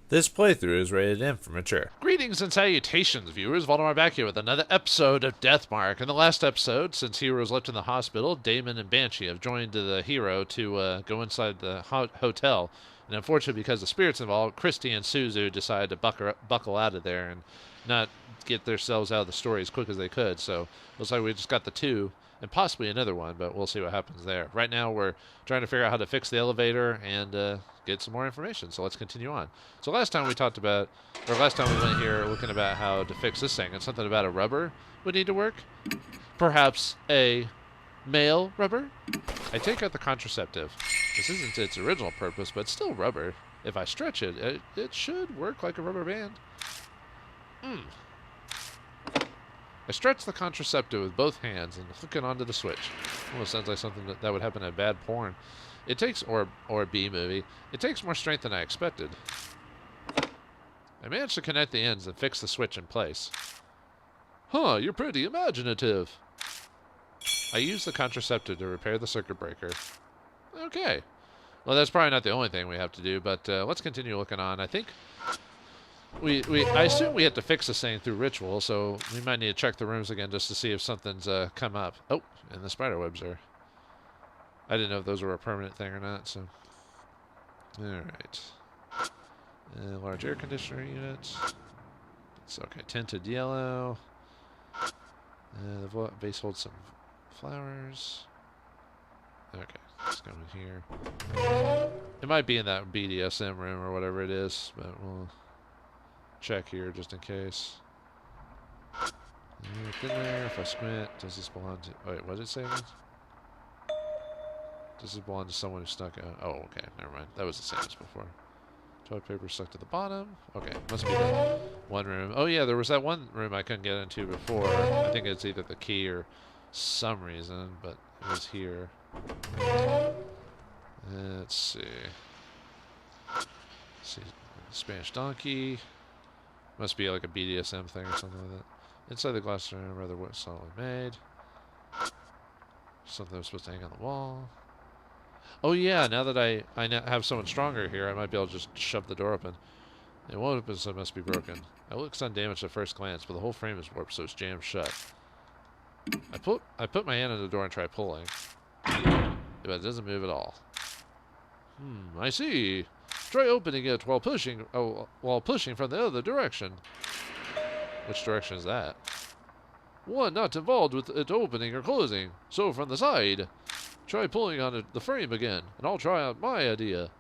This playthrough is rated M for mature. Greetings and salutations, viewers. Vauldemare back here with another episode of Deathmark. In the last episode, since Hero was left in the hospital, Damon and Banshee have joined the Hero to go inside the hotel. And unfortunately, because the spirits involved, Christy and Suzu decided to buckle out of there and not get themselves out of the story as quick as they could. So looks like we just got the two and possibly another one, but we'll see what happens there. Right now, we're trying to figure out how to fix the elevator and get some more information. So let's continue on. So last time we went here looking about how to fix this thing, and something about a rubber would need to work. Perhaps a male rubber? I take out the contraceptive. This isn't its original purpose, but still rubber. If I stretch it, it should work like a rubber band. I stretch the contraceptive with both hands and hook it onto the switch. Almost sounds like something that would happen in bad porn. It takes, or a B movie, it takes more strength than I expected. I managed to connect the ends and fix the switch in place. Huh, you're pretty imaginative. I used the contraceptive to repair the circuit breaker. Okay. Well, that's probably not the only thing we have to do, but let's continue looking on. I think I assume we have to fix this thing through ritual, so we might need to check the rooms again just to see if something's come up. Oh, and the spider webs are. I didn't know if those were a permanent thing or not, so. Alright. Large air conditioner unit. It's okay. Tinted yellow. The base holds some flowers. Okay, let's go in here. It might be in that BDSM room or whatever it is, but we'll check here just in case. In there, if I squint, does this belong to... Oh, wait, what did it say? Does this belong to someone who snuck out? Oh, okay, never mind. That was the same as before. Toilet paper stuck to the bottom. Okay, must be the one room. Oh yeah, there was that one room I couldn't get into before. I think it's either the key or some reason, but it was here. Let's see. Spanish donkey. Must be like a BDSM thing or something like that. Inside the glass room, rather solidly made. Something that was supposed to hang on the wall. Oh yeah, now that I have someone stronger here, I might be able to just shove the door open. It won't open, so it must be broken. It looks undamaged at first glance, but the whole frame is warped, so it's jammed shut. I put my hand on the door and try pulling, but it doesn't move at all. I see. Try opening it while pushing from the other direction. Which direction is that? One not involved with it opening or closing, so from the side. Try pulling on the frame again, and I'll try out my idea.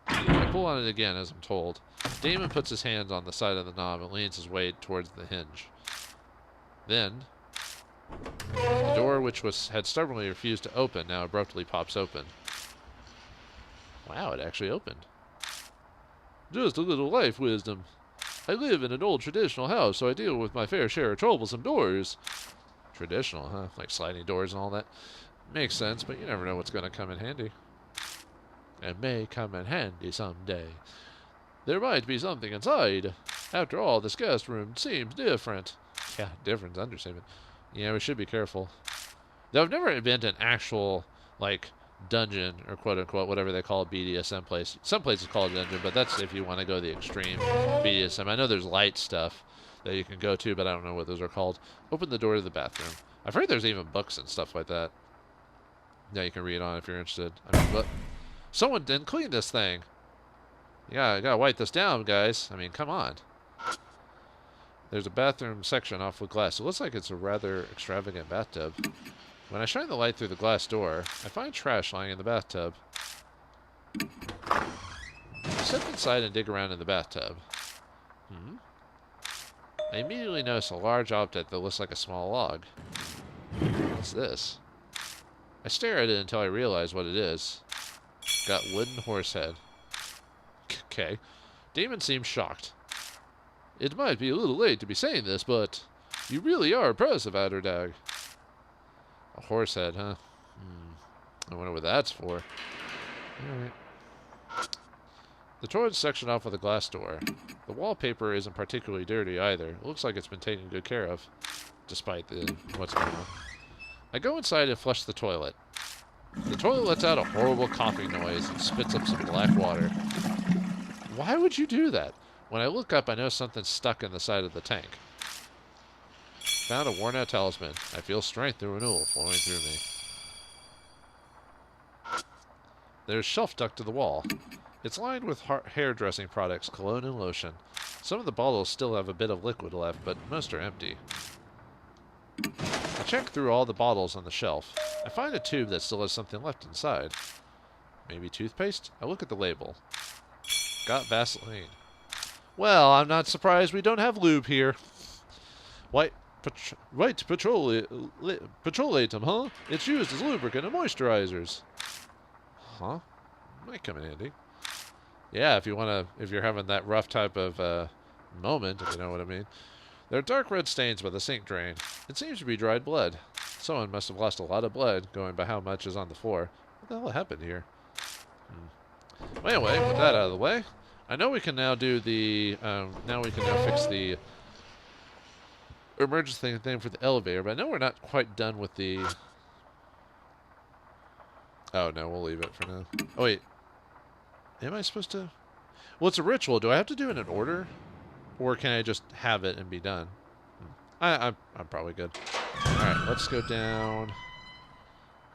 I pull on it again, as I'm told. Damon puts his hand on the side of the knob and leans his weight towards the hinge. Then, the door, which had stubbornly refused to open, now abruptly pops open. Wow, it actually opened. Just a little life wisdom. I live in an old traditional house, so I deal with my fair share of troublesome doors. Traditional, huh? Like sliding doors and all that. Makes sense, but you never know what's going to come in handy. It may come in handy someday. There might be something inside. After all, this guest room seems different. Yeah, different's an understatement. Yeah, we should be careful. Though I've never been to an actual, like, dungeon, or quote-unquote, whatever they call a BDSM place. Some places call it a dungeon, but that's if you want to go the extreme BDSM. I know there's light stuff that you can go to, but I don't know what those are called. Open the door to the bathroom. I've heard there's even books and stuff like that. Yeah, you can read on if you're interested. I mean, but someone didn't clean this thing. Yeah, I gotta wipe this down, guys. I mean, come on. There's a bathroom section off with glass. It looks like it's a rather extravagant bathtub. When I shine the light through the glass door, I find trash lying in the bathtub. I step inside and dig around in the bathtub. I immediately notice a large object that looks like a small log. What's this? I stare at it until I realize what it is. Got wooden horse head. Okay. Damon seems shocked. It might be a little late to be saying this, but you really are impressive, Adderdag. A horse head, huh? I wonder what that's for. Alright. The toilet's sectioned off with a glass door. The wallpaper isn't particularly dirty either. It looks like it's been taken good care of, despite what's going on. I go inside and flush the toilet. The toilet lets out a horrible coughing noise and spits up some black water. Why would you do that? When I look up, I know something's stuck in the side of the tank. Found a worn-out talisman. I feel strength and renewal flowing through me. There's a shelf stuck to the wall. It's lined with hairdressing products, cologne and lotion. Some of the bottles still have a bit of liquid left, but most are empty. I check through all the bottles on the shelf. I find a tube that still has something left inside. Maybe toothpaste? I look at the label. Got Vaseline. Well, I'm not surprised we don't have lube here. White petroleum, huh? It's used as lubricant and moisturizers. Huh? Might come in handy. Yeah, if you're having that rough type of moment, if you know what I mean. There are dark red stains by the sink drain. It seems to be dried blood. Someone must have lost a lot of blood, going by how much is on the floor. What the hell happened here? Well, anyway, with that out of the way, I know we can now do the, now we can now fix the emergency thing for the elevator, but I know we're not quite done with the... Oh, no, we'll leave it for now. Oh, wait. Am I supposed to... Well, it's a ritual. Do I have to do it in order? Or can I just have it and be done? I'm probably good. Alright, let's go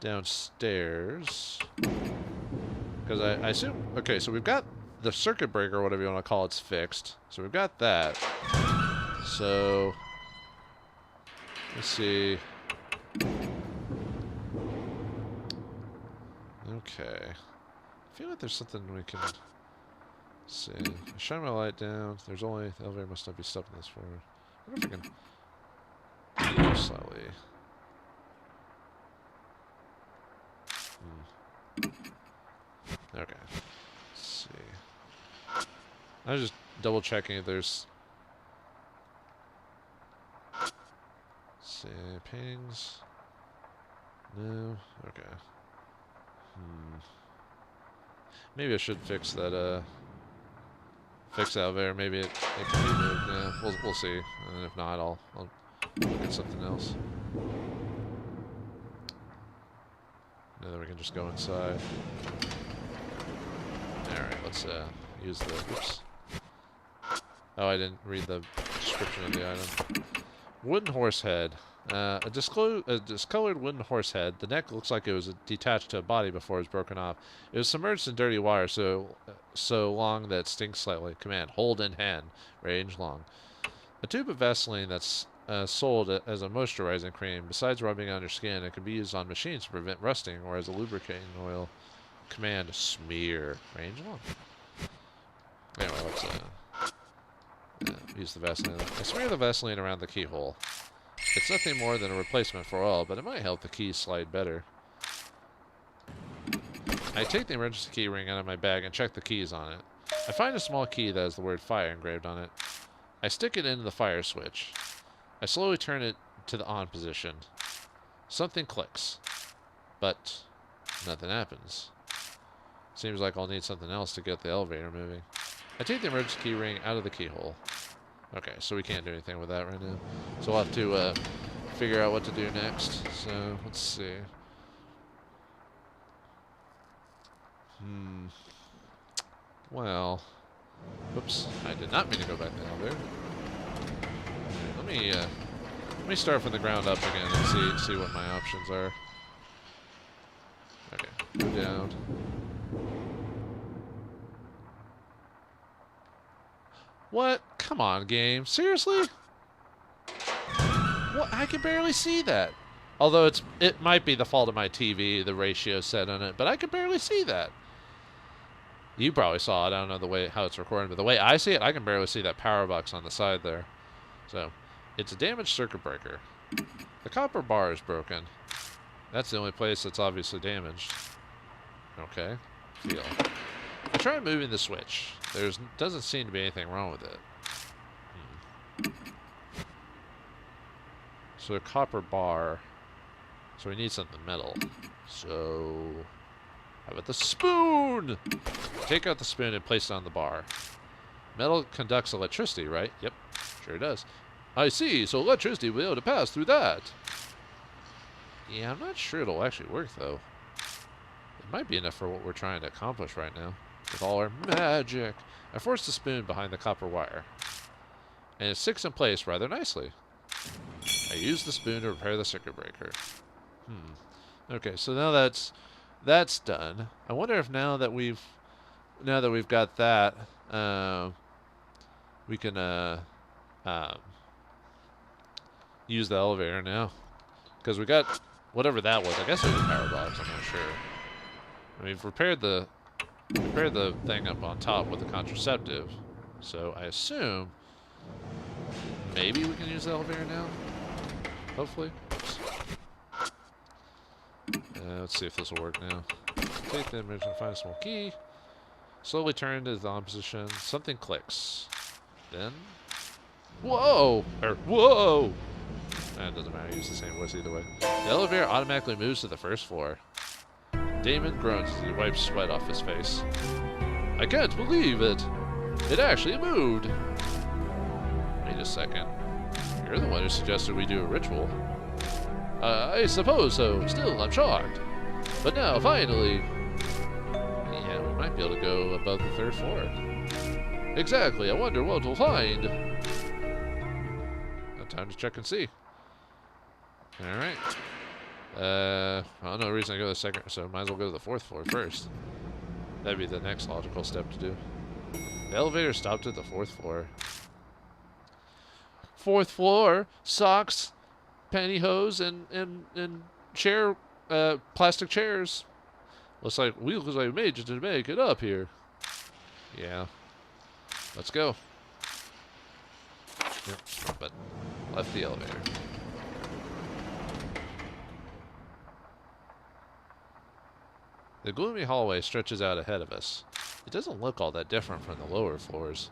downstairs. Because I assume... Okay, so we've got the circuit breaker, whatever you want to call it's fixed. So we've got that. So... Let's see. Okay. I feel like there's something we can see. I shine my light down. There's only... The elevator must not be stopping this forward. I wonder if I can... slightly... Okay. Let's see. I was just double checking if there's... Let's see. Pings. No. Okay. Maybe I should fix that, fix the elevator. Maybe it can be moved. Yeah, we'll see. And if not, I'll look at something else. And then we can just go inside. Alright, let's use the... Oops. Oh, I didn't read the description of the item. Wooden horse head. A discolored wooden horse head. The neck looks like it was detached to a body before it was broken off. It was submerged in dirty wire so long that it stinks slightly. Command, hold in hand. Range long. A tube of Vaseline that's sold as a moisturizing cream. Besides rubbing on your skin, it can be used on machines to prevent rusting or as a lubricating oil. Command, smear. Range long. Anyway, let's use the Vaseline. I smear the Vaseline around the keyhole. It's nothing more than a replacement for oil, but it might help the keys slide better. I take the emergency key ring out of my bag and check the keys on it. I find a small key that has the word fire engraved on it. I stick it into the fire switch. I slowly turn it to the on position. Something clicks, but nothing happens. Seems like I'll need something else to get the elevator moving. I take the emergency key ring out of the keyhole. Okay, so we can't do anything with that right now. So we'll have to figure out what to do next. So, let's see. Well... Oops, I did not mean to go back to the elevator. Let me start from the ground up again and see what my options are. Okay, go down. What? Come on, game. Seriously? What? I can barely see that. Although it might be the fault of my TV, the ratio set on it, but I can barely see that. You probably saw it. I don't know how it's recorded, but the way I see it, I can barely see that power box on the side there. So, it's a damaged circuit breaker. The copper bar is broken. That's the only place that's obviously damaged. Okay. Feel. I try moving the switch. There doesn't seem to be anything wrong with it. So a copper bar. So we need something metal. So how about the spoon? Take out the spoon and place it on the bar. Metal conducts electricity, right? Yep, sure does. I see, so electricity will be able to pass through that. Yeah, I'm not sure it'll actually work though. It might be enough for what we're trying to accomplish right now. with all our magic. I forced the spoon behind the copper wire, and it sticks in place rather nicely. I used the spoon to repair the circuit breaker. Okay, so now that's done. I wonder if now that we've got that, we can use the elevator now, because we got whatever that was. I guess it was a power box. I'm not sure. I mean, we've repaired the thing up on top with the contraceptive, so I assume maybe we can use the elevator now. Hopefully. Let's see if this will work now. Take the image and find a small key. Slowly turn to the on position. Something clicks. Then, whoa! Whoa! It doesn't matter. Use the same voice either way. The elevator automatically moves to the first floor. Damon groans as he wipes sweat off his face. I can't believe it. It actually moved. Wait a second. You're the one who suggested we do a ritual. I suppose so. Still, I'm shocked. But now, finally... Yeah, we might be able to go above the third floor. Exactly. I wonder what we'll find. Now time to check and see. Alright. Well, no reason to go to the second, so might as well go to the fourth floor first. That'd be the next logical step to do. The elevator stopped at the fourth floor. Fourth floor, socks, pantyhose, and chair, plastic chairs. Looks like we made just to make it up here. Yeah. Let's go. Yep, but left the elevator. The gloomy hallway stretches out ahead of us. It doesn't look all that different from the lower floors.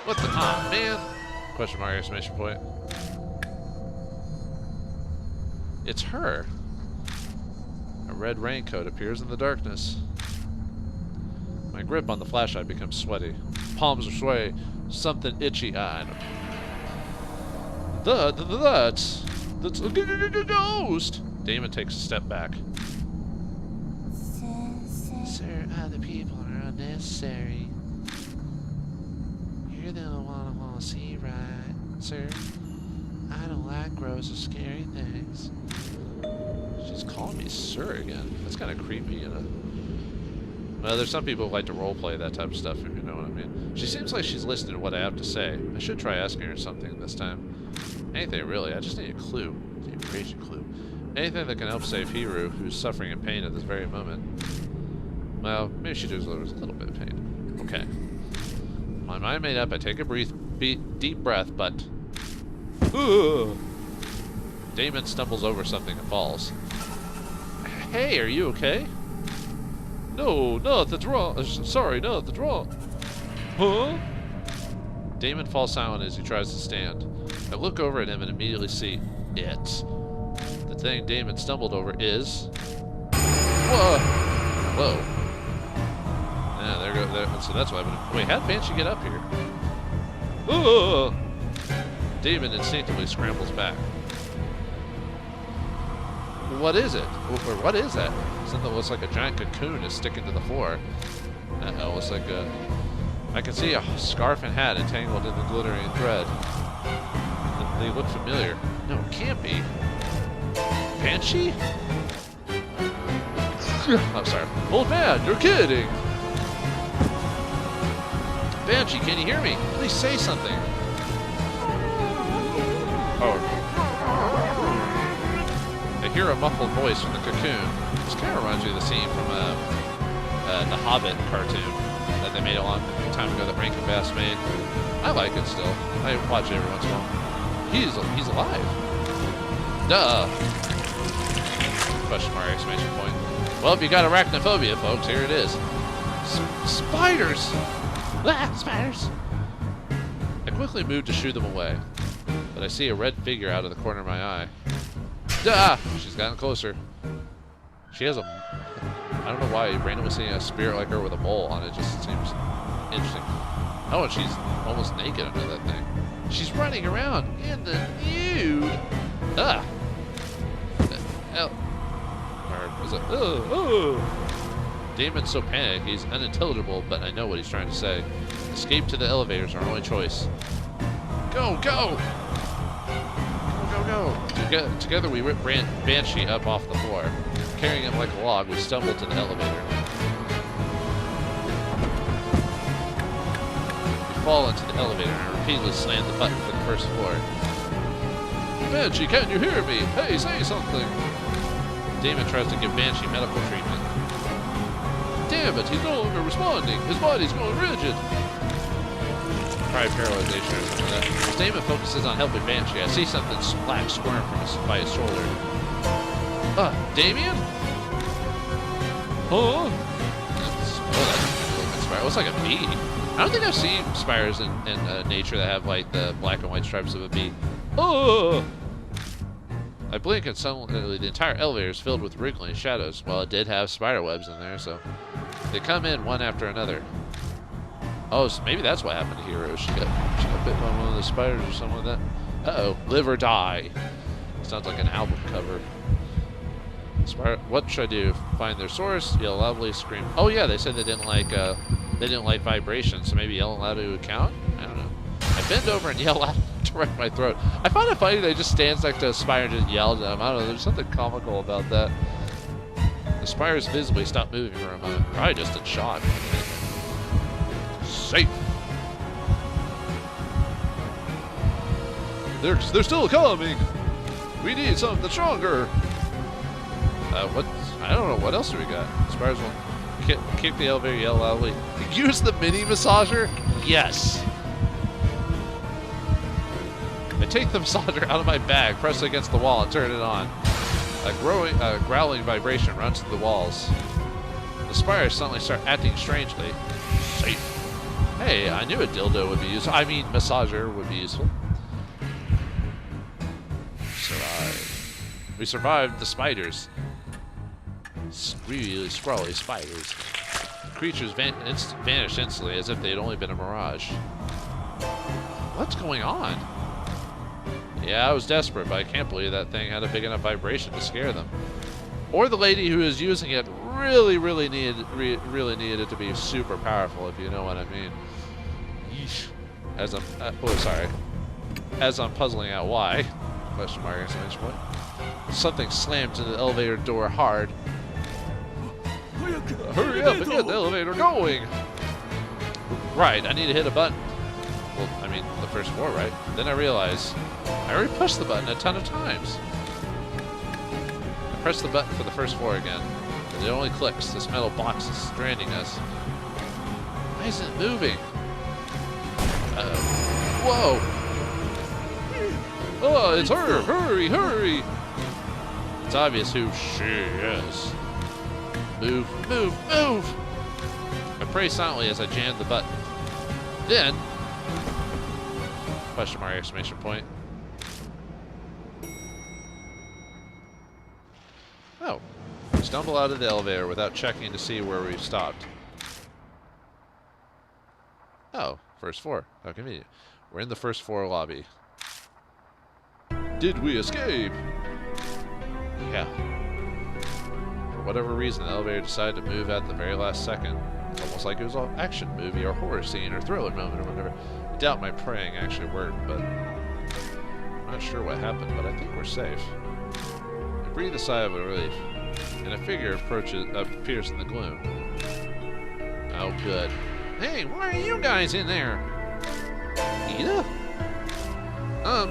What the? Aw, man! Question mark, exclamation point. It's her. A red raincoat appears in the darkness. My grip on the flashlight becomes sweaty. Palms are sweaty. Something itchy. I don't know. That's a ghost! Damon takes a step back. Sir, other people are unnecessary. You're the only one I want to see, right, sir? I don't like gross or scary things. She's calling me sir again. That's kind of creepy, you know. Well, there's some people who like to roleplay that type of stuff, if you know what I mean. She seems like she's listening to what I have to say. I should try asking her something this time. Anything, really. I just need a clue. A creation clue. Anything that can help save Hiru, who's suffering in pain at this very moment. Well, maybe she does a little bit of pain. Okay. My mind made up, I take a deep breath, but... Ugh. Damon stumbles over something and falls. Hey, are you okay? No, nothing's wrong. Sorry, nothing's wrong. Huh? Damon falls silent as he tries to stand. I look over at him and immediately see it. The thing Damon stumbled over is... Whoa! Whoa. Yeah, there go. There. So that's what happened. Wait, how did Banshee get up here? Oh! Damon instinctively scrambles back. What is it? Or what is that? Something that looks like a giant cocoon is sticking to the floor. Uh-oh, looks like a... I can see a scarf and hat entangled in the glittering thread. They look familiar. No, it can't be. Banshee? I'm sorry. Old man, you're kidding! Banshee, can you hear me? Please say something. Oh. I hear a muffled voice from the cocoon. This kind of reminds me of the scene from the Hobbit cartoon that they made a long time ago that Rankin Bass made. I like it still. I watch it every once in a while. He's alive. Duh. Question mark, exclamation point. Well, if you got arachnophobia, folks, here it is. Spiders! Ah, spiders! I quickly move to shoo them away, but I see a red figure out of the corner of my eye. Duh! She's gotten closer. She has a... I don't know why randomly seeing a spirit like her with a mole on it just seems interesting. Oh, and she's almost naked under that thing. She's running around in the nude! Ah! What the hell? Or was it... Oh! Damon's so panicked, he's unintelligible, but I know what he's trying to say. Escape to the elevator is our only choice. Go, go! Go, go, go! Together we rip Banshee up off the floor. Carrying him like a log, we stumble to the elevator. We fall into the elevator and repeatedly slam the button for the first floor. Banshee, can't you hear me? Hey, say something! Damon tries to give Banshee medical treatment. Damn it, he's no longer responding. His body's going rigid. Probably paralyzation or something like that. As Damon focuses on helping Banshee, I see something black squirm by his shoulder. Damien? Huh? It looks like a bee. I don't think I've seen spiders in nature that have like the black and white stripes of a bee. Oh! I blink and suddenly the entire elevator is filled with wriggling shadows. Well, it did have spider webs in there, so they come in one after another. Oh, so maybe that's what happened to Hero. She got bit by one of the spiders or something like that. Uh-oh, live or die. Sounds like an album cover. What should I do? Find their source, yell loudly, scream. Oh yeah, they said they didn't like vibration, so maybe yell loudly would count? I don't know. I bend over and yell out to wreck my throat. I find it funny they just stands next to a spider and just yells at them. I don't know, there's something comical about that. The spiders visibly stopped moving for a moment. Probably just in shock. Safe. They're still coming. We need something stronger. What? I don't know. What else do we got? Spiders will kick the elevator, yell loudly. Use the mini massager? Yes. I take the massager out of my bag, press it against the wall, and turn it on. A growling vibration runs through the walls. The spiders suddenly start acting strangely. Safe. Hey, I knew a dildo would be useful. I mean, massager would be useful. We survived the spiders. Really scrawly spiders. The creatures vanished instantly as if they had only been a mirage. What's going on? Yeah, I was desperate, but I can't believe that thing had a big enough vibration to scare them. Or the lady who was using it really needed it to be super powerful, if you know what I mean. Yeesh. As I'm puzzling out why. Question mark, exclamation point. Something slammed to the elevator door hard. Hurry up and get the elevator going! Right, I need to hit a button. Well, I mean, the first floor, right? Then I realize I already pushed the button a ton of times. I press the button for the first floor again, and it only clicks. This metal box is stranding us. Why isn't it moving? Whoa! Oh, it's her! Hurry, hurry! It's obvious who she is. Move, move, move! I pray silently as I jammed the button. Then, question mark, exclamation point. Oh, we stumble out of the elevator without checking to see where we've stopped. Oh, first floor. How convenient. We're in the first floor lobby. Did we escape? Yeah. For whatever reason, the elevator decided to move at the very last second. It's almost like it was an action movie or horror scene or thriller moment or whatever. I doubt my praying actually worked, but I'm not sure what happened, but I think we're safe. I breathe a sigh of relief, and a figure appears in the gloom. Oh, good. Hey, why are you guys in there? Ida?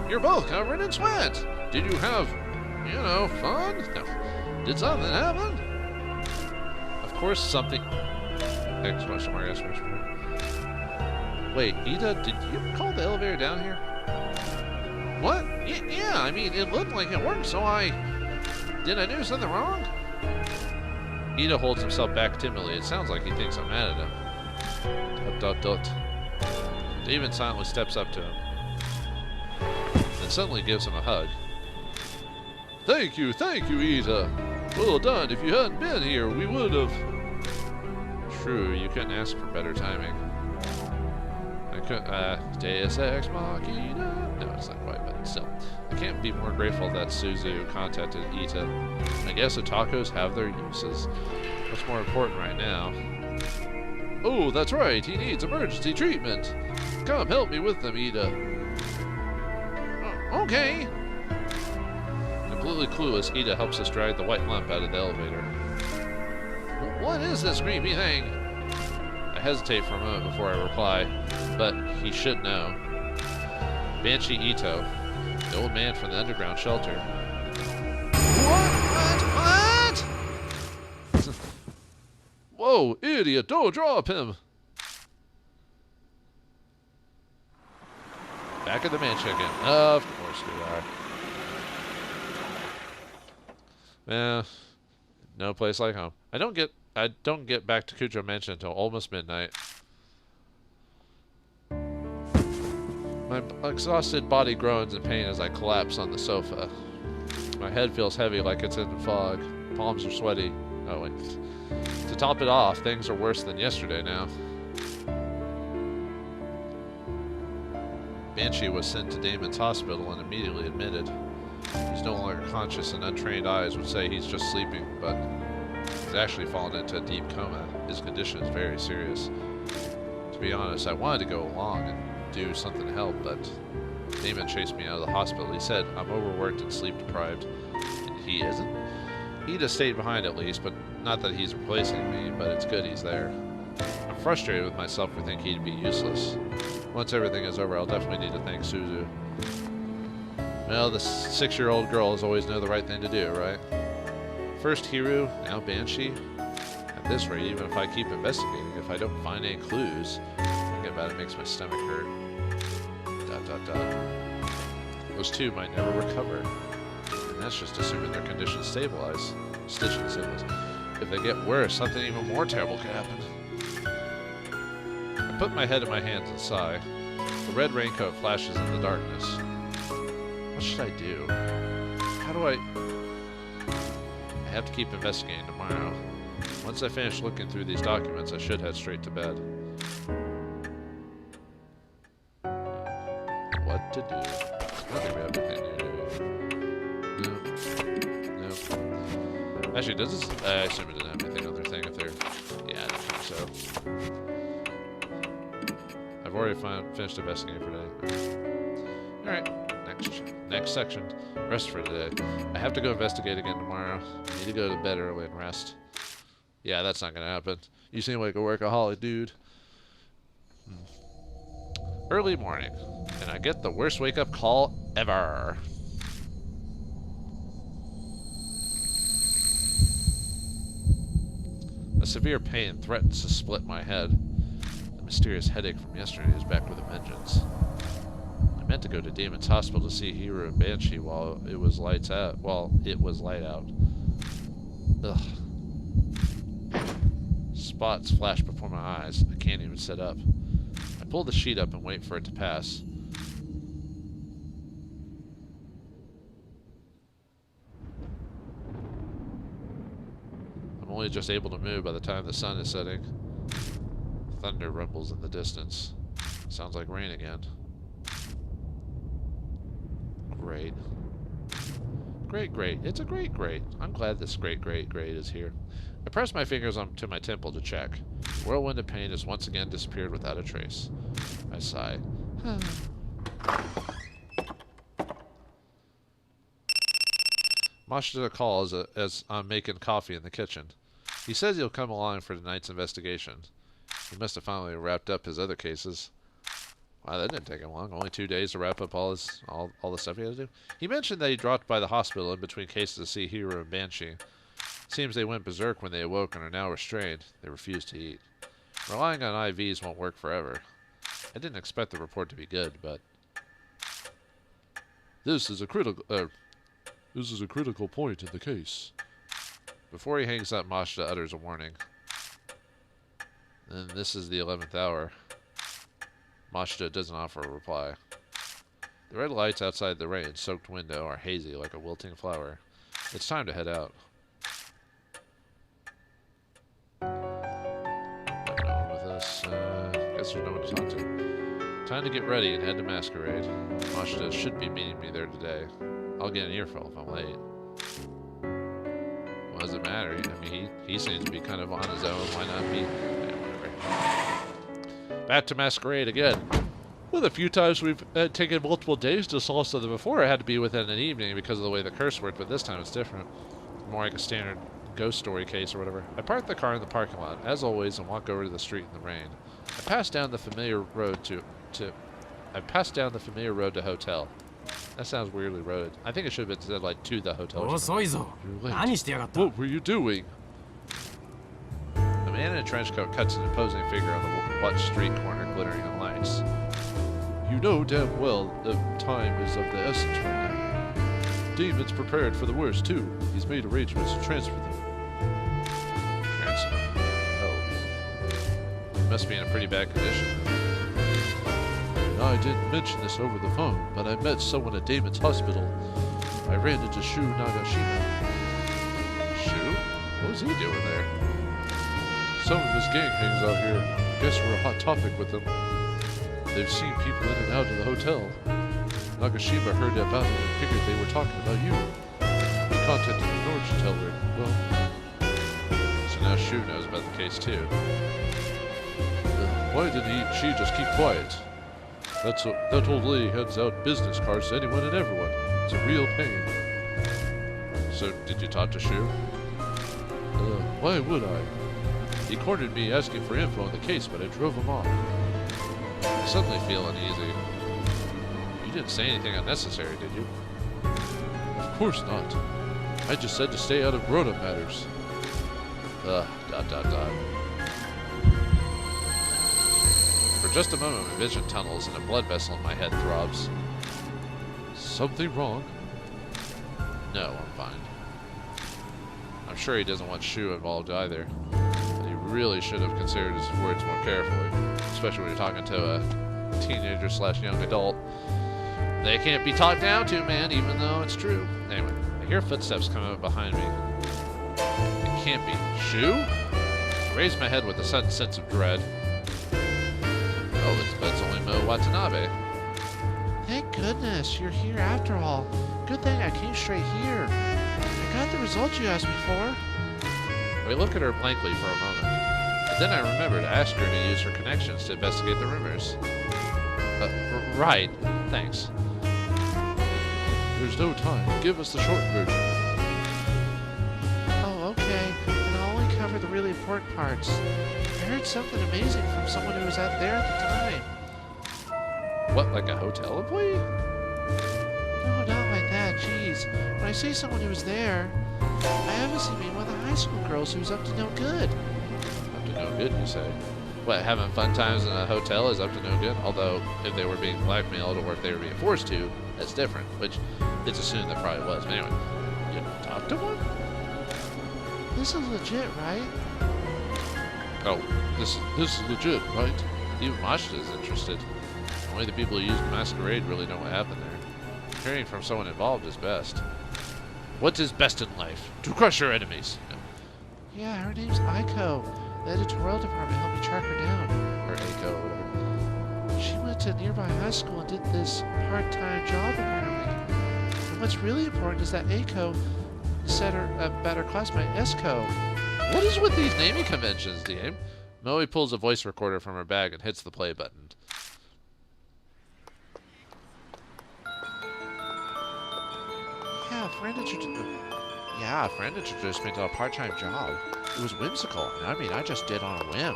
You're both covered in sweat. Did you have, fun? No. Did something happen? Of course something... Exclamation mark, exclamation mark. Wait, Ida, did you call the elevator down here? What? Yeah, I mean, it looked like it worked, so Did I do something wrong? Ida holds himself back timidly. It sounds like he thinks I'm mad at him. ... David silently steps up to him. Then suddenly gives him a hug. Thank you, Ida. Well done. If you hadn't been here, we would have... True, you couldn't ask for better timing. I couldn't, Deus Ex Machina. No, it's not quite, but still. I can't be more grateful that Suzu contacted Ita. I guess the tacos have their uses. What's more important right now? Oh, that's right. He needs emergency treatment. Come, help me with them, Ida. Okay. Completely clueless, Ida helps us drag the white lump out of the elevator. What is this creepy thing? I hesitate for a moment before I reply, but he should know. Banshee Ito, the old man from the underground shelter. What? Whoa, idiot, don't drop him! Back at the mansion again. Of course we are. No place like home. I don't get back to Cujo Mansion until almost midnight. My exhausted body groans in pain as I collapse on the sofa. My head feels heavy like it's in the fog. Palms are sweaty. Oh wait. To top it off, things are worse than yesterday now. Banshee was sent to Damon's hospital and immediately admitted. He's no longer conscious, and untrained eyes would say he's just sleeping, but he's actually fallen into a deep coma. His condition is very serious. To be honest, I wanted to go along and do something to help, but Damon chased me out of the hospital. He said I'm overworked and sleep deprived, and he isn't. Ida stayed behind at least, but not that he's replacing me, but it's good he's there. I'm frustrated with myself for thinking he'd be useless. Once everything is over, I'll definitely need to thank Suzu. Well, the 6-year-old girls always know the right thing to do, right? First Hiru, now Banshee. At this rate, even if I keep investigating, if I don't find any clues, thinking about it makes my stomach hurt. ... Those two might never recover. And that's just assuming their condition stabilize. Stitching stabilize. If they get worse, something even more terrible could happen. I put my head in my hands and sigh. The red raincoat flashes in the darkness. What should I do? How do I have to keep investigating tomorrow. Once I finish looking through these documents, I should head straight to bed. What to do? I think we have anything to do. No. Actually, does this... I assume it didn't have anything other thing if they're... Yeah, I don't think so. I've already finished investigating for today. Alright, next section. Rest for today. I have to go investigate again tomorrow. I need to go to bed early and rest. Yeah, that's not going to happen. You seem like a workaholic, dude. Early morning, and I get the worst wake-up call ever. A severe pain threatens to split my head. The mysterious headache from yesterday is back with a vengeance. I meant to go to Damon's hospital to see Hiro and Banshee while it was light out. Ugh. Spots flash before my eyes. I can't even sit up. I pull the sheet up and wait for it to pass. I'm only just able to move by the time the sun is setting. Thunder rumbles in the distance. Sounds like rain again. Great. Great. It's a great. I'm glad this great is here. I press my fingers onto my temple to check. The whirlwind of pain has once again disappeared without a trace. I sigh. Mashita calls as I'm making coffee in the kitchen. He says he'll come along for tonight's investigation. He must have finally wrapped up his other cases. Wow, that didn't take him long. Only 2 days to wrap up all the stuff he had to do. He mentioned that he dropped by the hospital in between cases to see Hiro and Banshee. Seems they went berserk when they awoke and are now restrained. They refuse to eat. Relying on IVs won't work forever. I didn't expect the report to be good, but this is a critical point in the case. Before he hangs up, Mashita utters a warning. And this is the 11th hour. Mashita doesn't offer a reply. The red lights outside the rain-soaked window are hazy like a wilting flower. It's time to head out. Nothing on with us. Guess there's no one to talk to. Time to get ready and head to Masquerade. Mashita should be meeting me there today. I'll get an earful if I'm late. Was it matter? I mean, he seems to be kind of on his own. Why not me? Yeah, whatever. Back to Masquerade again. Well, the few times we've taken multiple days to solve something before, it had to be within an evening because of the way the curse worked, but this time it's different. More like a standard ghost story case or whatever. I parked the car in the parking lot, as always, and walk over to the street in the rain. I passed down the familiar road to hotel. That sounds weirdly road. I think it should have been said like to the hotel. You're late. What were you doing? A man in a trench coat cuts an imposing figure on the watch street corner, glittering in lights. You know damn well the time is of the essence right now. Damon's prepared for the worst too. He's made arrangements to transfer them. Transfer? Oh. He must be in a pretty bad condition. I didn't mention this over the phone, but I met someone at Damon's hospital. I ran into Shu Nagashima. Shu? What was he doing there? Some of his gang hangs out here. Guess we're a hot topic with them. They've seen people in and out of the hotel. Nagashima heard about it and figured they were talking about you. He contacted the fortune teller. Well, so now Shu knows about the case too. Why didn't she just keep quiet? That old lady hands out business cards to anyone and everyone. It's a real pain. So, did you talk to Shu? Why would I? He cornered me asking for info on the case, but I drove him off. I suddenly feel uneasy. You didn't say anything unnecessary, did you? Of course not. I just said to stay out of grown-up matters. For just a moment, my vision tunnels and a blood vessel in my head throbs. Something wrong? No, I'm fine. I'm sure he doesn't want Shu involved either. But he really should have considered his words more carefully. Especially when you're talking to a teenager/young adult. They can't be talked down to, man, even though it's true. Anyway, I hear footsteps coming up behind me. It can't be Shu? I raise my head with a sudden sense of dread. Oh, it's Only Watanabe. Thank goodness, you're here after all. Good thing I came straight here. I got the results you asked me for. I look at her blankly for a moment. But then I remember to ask her to use her connections to investigate the rumors. Right. Thanks. There's no time. Give us the short version. Oh, okay. And I'll only cover the really important parts. I heard something amazing from someone who was out there at the time. What, like a hotel employee? No, not like that. Jeez. When I say someone who was there, I obviously mean one of the high school girls who was up to no good. Up to no good, you say? What, having fun times in a hotel is up to no good? Although, if they were being blackmailed or if they were being forced to, that's different. Which, it's assumed that probably was. But anyway, you talked to one? This is legit, right? Oh, this is legit, right? Even Mashita is interested. Only the people who used Masquerade really know what happened there. Hearing from someone involved is best. What is best in life? To crush your enemies. No. Yeah, her name's Aiko. The editorial department helped me track her down. Or Aiko, or whatever. She went to a nearby high school and did this part-time job, apparently. And what's really important is that Aiko said about her classmate, Esko. What is with these naming conventions, DM? Moe pulls a voice recorder from her bag and hits the play button. Yeah, a friend introduced me to a part-time job. It was whimsical. I mean, I just did on a whim.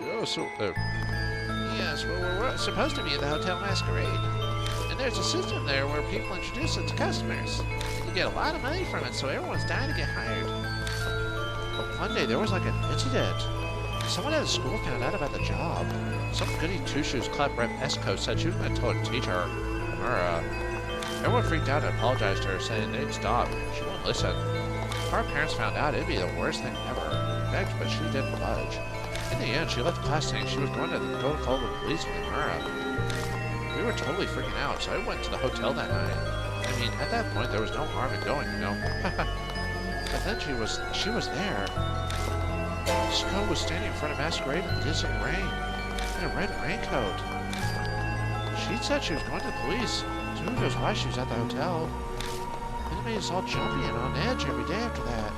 Yeah, so... Yes, well, we're supposed to be at the Hotel Masquerade. And there's a system there where people introduce it to customers. And you get a lot of money from it, so everyone's dying to get hired. But one day, there was like an incident. Someone at the school found out about the job. Some goody two-shoes club rep Esko said she was going to tell her teacher, everyone freaked out and apologized to her, saying they'd stop. She wouldn't listen. If our parents found out, it'd be the worst thing ever. Begged, but she didn't budge. In the end, she left class saying she was going to go call the police with Mura. We were totally freaking out, so I went to the hotel that night. I mean, at that point, there was no harm in going, you know. But then she was there. Sko was standing in front of Masquerade in the distant rain, in a red raincoat. She said she was going to the police. So who knows why she was at the hotel? It made us all jumpy and on edge every day after that.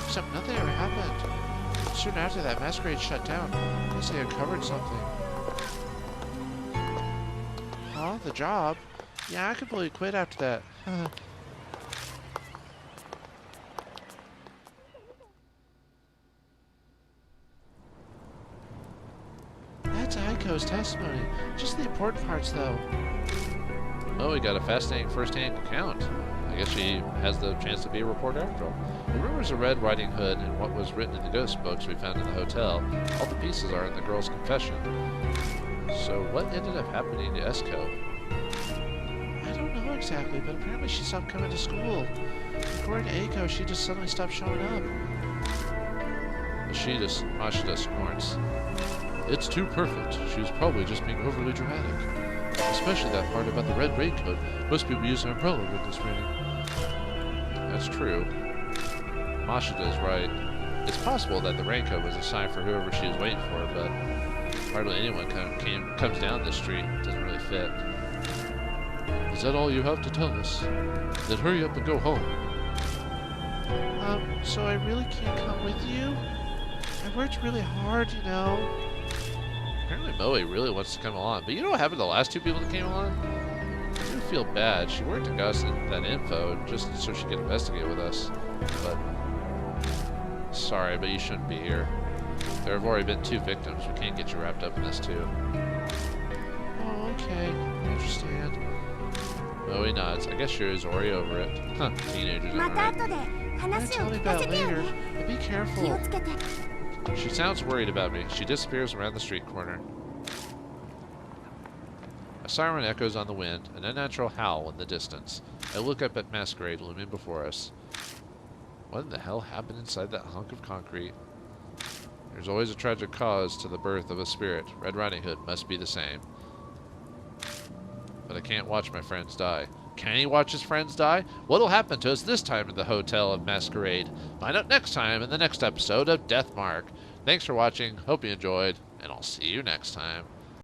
Except nothing ever happened. Soon after that, Masquerade shut down. I guess they uncovered something. Huh? The job? Yeah, I completely quit after that. That's Aiko's testimony. Just the important parts, though. Oh, we got a fascinating first-hand account. I guess she has the chance to be a reporter after all. The rumors of Red Riding Hood and what was written in the ghost books we found in the hotel, all the pieces are in the girl's confession. So what ended up happening to Esco? I don't know exactly, but apparently she stopped coming to school. According to Aiko, she just suddenly stopped showing up. Mashida scorns. It's too perfect. She was probably just being overly dramatic. Especially that part about the red raincoat. Most people use an umbrella when it's raining. That's true. Mashida is right. It's possible that the raincoat was a sign for whoever she was waiting for, but hardly anyone comes down this street. It doesn't really fit. Is that all you have to tell us? Then hurry up and go home. So I really can't come with you? I worked really hard, you know. Apparently Moe really wants to come along. But you know what happened to the last two people that came along? I do feel bad. She worked to us that info just so she could investigate with us. But sorry, but you shouldn't be here. There have already been 2 victims. We can't get you wrapped up in this too. Oh, okay. I understand. Moe nods. I sure is Ori over it. Huh, teenagers, am I right? Tell me about it later. But be careful. She sounds worried about me. She disappears around the street corner. A siren echoes on the wind, an unnatural howl in the distance. I look up at Masquerade looming before us. What in the hell happened inside that hunk of concrete? There's always a tragic cause to the birth of a spirit. Red Riding Hood must be the same. But I can't watch my friends die. Can he watch his friends die? What'll happen to us this time in the Hotel of Masquerade? Find out next time in the next episode of Deathmark. Thanks for watching. Hope you enjoyed, and I'll see you next time.